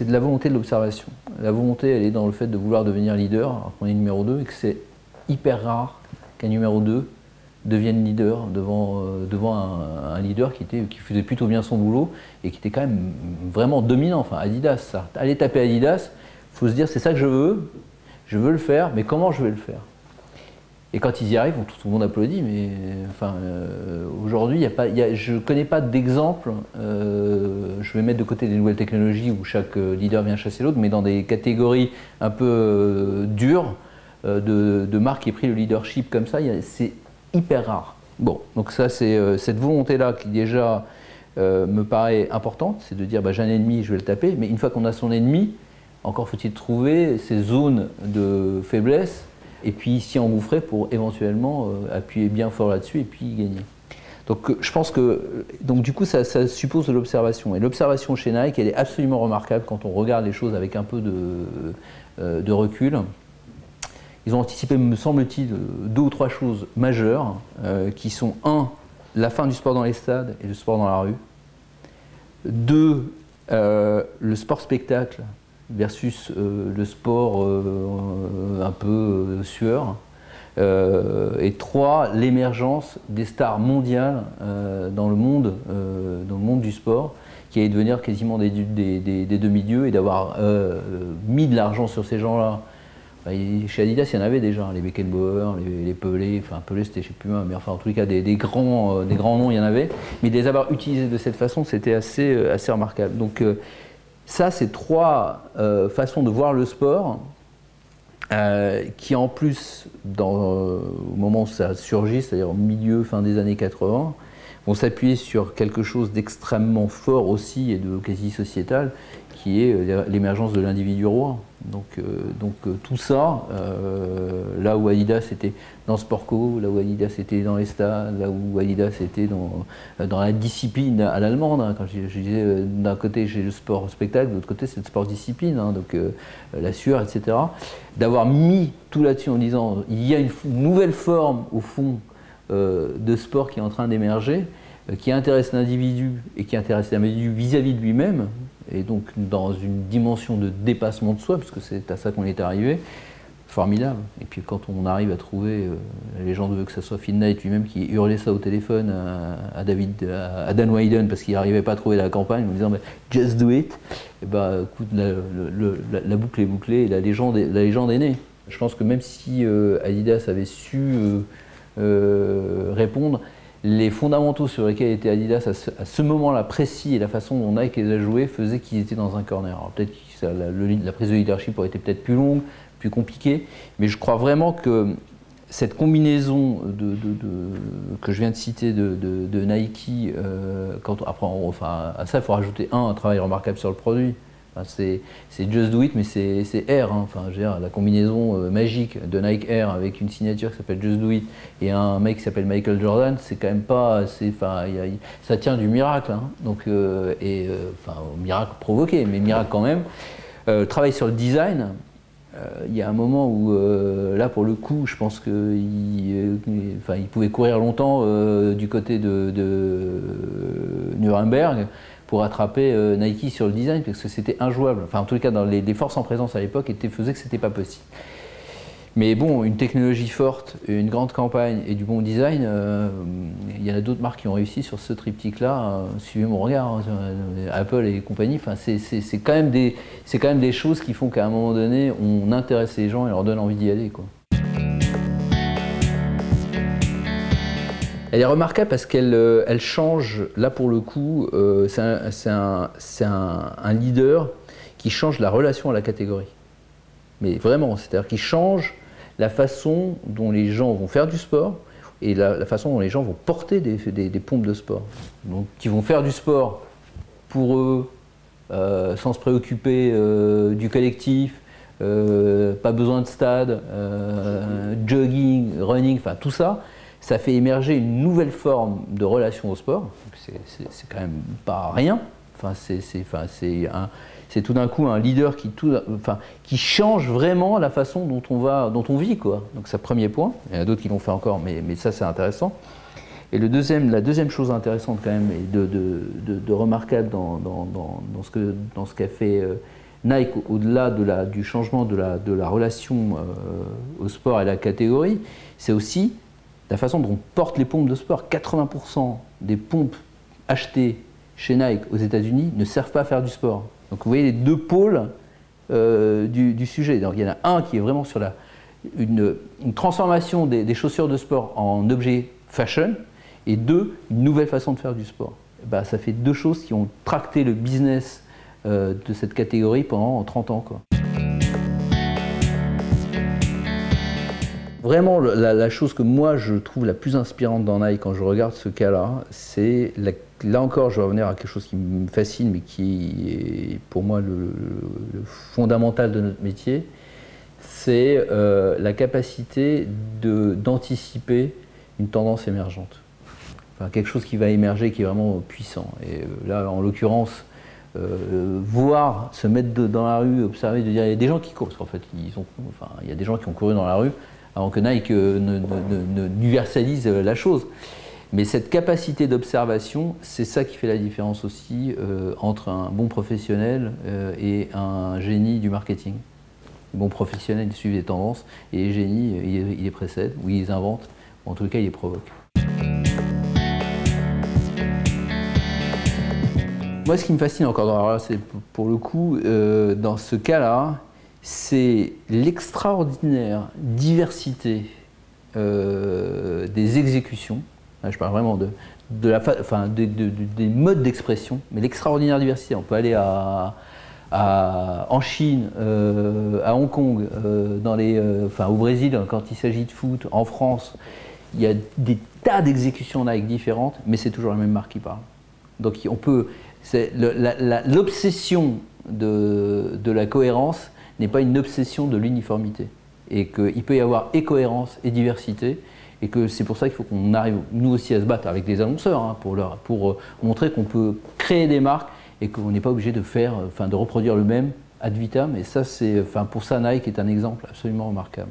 c'est de la volonté de l'observation. La volonté, elle est dans le fait de vouloir devenir leader, alors qu'on est numéro 2, et que c'est hyper rare qu'un numéro 2 devienne leader devant un leader qui faisait plutôt bien son boulot et qui était quand même vraiment dominant. Enfin, Adidas, ça. Allez taper Adidas, il faut se dire c'est ça que je veux le faire, mais comment je vais le faire? Et quand ils y arrivent, tout le monde applaudit, mais enfin, aujourd'hui, je ne connais pas d'exemple, je vais mettre de côté des nouvelles technologies où chaque leader vient chasser l'autre, mais dans des catégories un peu dures, de marques qui aient pris le leadership comme ça, c'est hyper rare. Bon, donc ça, c'est cette volonté-là qui déjà me paraît importante, c'est de dire bah, j'ai un ennemi, je vais le taper, mais une fois qu'on a son ennemi, encore faut-il trouver ces zones de faiblesse et puis s'y engouffrer pour éventuellement appuyer bien fort là-dessus et puis gagner. Donc je pense que du coup ça suppose de l'observation. Et l'observation chez Nike, elle est absolument remarquable quand on regarde les choses avec un peu de recul. Ils ont anticipé, me semble-t-il, 2 ou 3 choses majeures qui sont 1, la fin du sport dans les stades et le sport dans la rue. 2, le sport spectacle versus le sport un peu sueur. Et 3, l'émergence des stars mondiales dans le monde du sport, qui allait devenir quasiment des demi-dieux, et d'avoir mis de l'argent sur ces gens-là. Chez Adidas, il y en avait déjà, les Beckenbauer, les Pelé, enfin Pelé c'était je ne sais plus, mais enfin en tous les cas des grands noms, il y en avait, mais de les avoir utilisés de cette façon, c'était assez remarquable. Donc ça, c'est 3 façons de voir le sport qui en plus, au moment où ça surgit, c'est-à-dire au milieu, fin des années 80, vont s'appuyer sur quelque chose d'extrêmement fort aussi et de quasi sociétal, qui est l'émergence de l'individu roi. Donc tout ça, là où Adidas était dans Sport Co, là où Adidas était dans les stades, là où Adidas était dans la discipline à l'allemande, hein, quand je disais d'un côté j'ai le sport spectacle, de l'autre côté c'est le sport discipline, hein, donc la sueur, etc. D'avoir mis tout là-dessus en disant il y a une nouvelle forme au fond de sport qui est en train d'émerger, qui intéresse l'individu et qui intéresse l'individu vis-à-vis de lui-même, et donc dans une dimension de dépassement de soi, puisque c'est à ça qu'on est arrivé, formidable. Et puis quand on arrive à trouver, la légende veut que ce soit Phil Knight lui-même qui hurlait ça au téléphone à Dan Whedon parce qu'il n'arrivait pas à trouver la campagne en disant « just do it », et bah, écoute, la boucle est bouclée et la légende est née. Je pense que même si Adidas avait su répondre, les fondamentaux sur lesquels était Adidas à ce moment-là précis et la façon dont Nike les a joués faisaient qu'ils étaient dans un corner. Alors peut-être que la prise de leadership aurait été peut-être plus longue, plus compliquée, mais je crois vraiment que cette combinaison que je viens de citer de Nike, à ça il faut rajouter un travail remarquable sur le produit. Enfin, c'est Just Do It, mais c'est Air. Hein. Enfin, je veux dire, la combinaison magique de Nike Air avec une signature qui s'appelle Just Do It et un mec qui s'appelle Michael Jordan, c'est quand même pas. Ça tient du miracle. Hein. Donc, miracle provoqué, mais miracle quand même. Travail sur le design. Il y a un moment où, là pour le coup, je pense qu'il pouvait courir longtemps du côté de Nuremberg pour attraper Nike sur le design, parce que c'était injouable. Enfin, en tout cas, dans les forces en présence à l'époque faisaient que c'était pas possible. Mais bon, une technologie forte, une grande campagne et du bon design, il y en a d'autres marques qui ont réussi sur ce triptyque-là. Suivez mon regard, hein, Apple et compagnie. Enfin, c'est quand même des choses qui font qu'à un moment donné, on intéresse les gens et leur donne envie d'y aller, quoi. Elle est remarquable parce qu'elle change, là pour le coup, c'est un leader qui change la relation à la catégorie. Mais vraiment, c'est-à-dire qu'il change la façon dont les gens vont faire du sport et la façon dont les gens vont porter des pompes de sport. Donc, qui vont faire du sport pour eux, sans se préoccuper du collectif, pas besoin de stade, jogging, running, enfin tout ça. Ça fait émerger une nouvelle forme de relation au sport. C'est quand même pas rien. Enfin, c'est tout d'un coup un leader qui change vraiment la façon dont on vit, quoi. Donc c'est le premier point. Il y en a d'autres qui l'ont fait encore, mais ça c'est intéressant. Et la deuxième chose intéressante quand même et de remarquable dans ce qu'a fait Nike, au-delà du changement de la relation au sport et à la catégorie, c'est aussi la façon dont on porte les pompes de sport. 80% des pompes achetées chez Nike aux États-Unis ne servent pas à faire du sport. Donc vous voyez les deux pôles du sujet. Donc, il y en a un qui est vraiment sur une transformation des chaussures de sport en objet fashion, et deux, une nouvelle façon de faire du sport. Et ben, ça fait deux choses qui ont tracté le business de cette catégorie pendant 30 ans, quoi. Vraiment, la chose que moi je trouve la plus inspirante dans Nike quand je regarde ce cas-là, c'est, là encore je vais revenir à quelque chose qui me fascine, mais qui est pour moi le fondamental de notre métier, c'est la capacité d'anticiper une tendance émergente. Enfin, quelque chose qui va émerger, qui est vraiment puissant. Et là, en l'occurrence, voir, se mettre dans la rue, observer, de dire, il y a des gens qui courent, parce qu'en fait, il y a des gens qui ont couru dans la rue avant que Nike n'universalise la chose. Mais cette capacité d'observation, c'est ça qui fait la différence aussi entre un bon professionnel et un génie du marketing. Les bons professionnels, ils suivent les tendances, et les génies, ils les précèdent, ou ils les inventent, ou en tout cas, ils les provoquent. Moi, ce qui me fascine encore, c'est pour le coup, dans ce cas-là, c'est l'extraordinaire diversité des exécutions. Là, je parle vraiment des modes d'expression, mais l'extraordinaire diversité. On peut aller en Chine, à Hong Kong, au Brésil quand il s'agit de foot, en France. Il y a des tas d'exécutions Nike différentes, mais c'est toujours la même marque qui parle. Donc on peut, l'obsession de la cohérence n'est pas une obsession de l'uniformité. Et qu'il peut y avoir et cohérence et diversité, et que c'est pour ça qu'il faut qu'on arrive, nous aussi, à se battre avec les annonceurs, hein, pour montrer qu'on peut créer des marques et qu'on n'est pas obligé de reproduire le même ad vitam. Et ça, pour ça, Nike est un exemple absolument remarquable.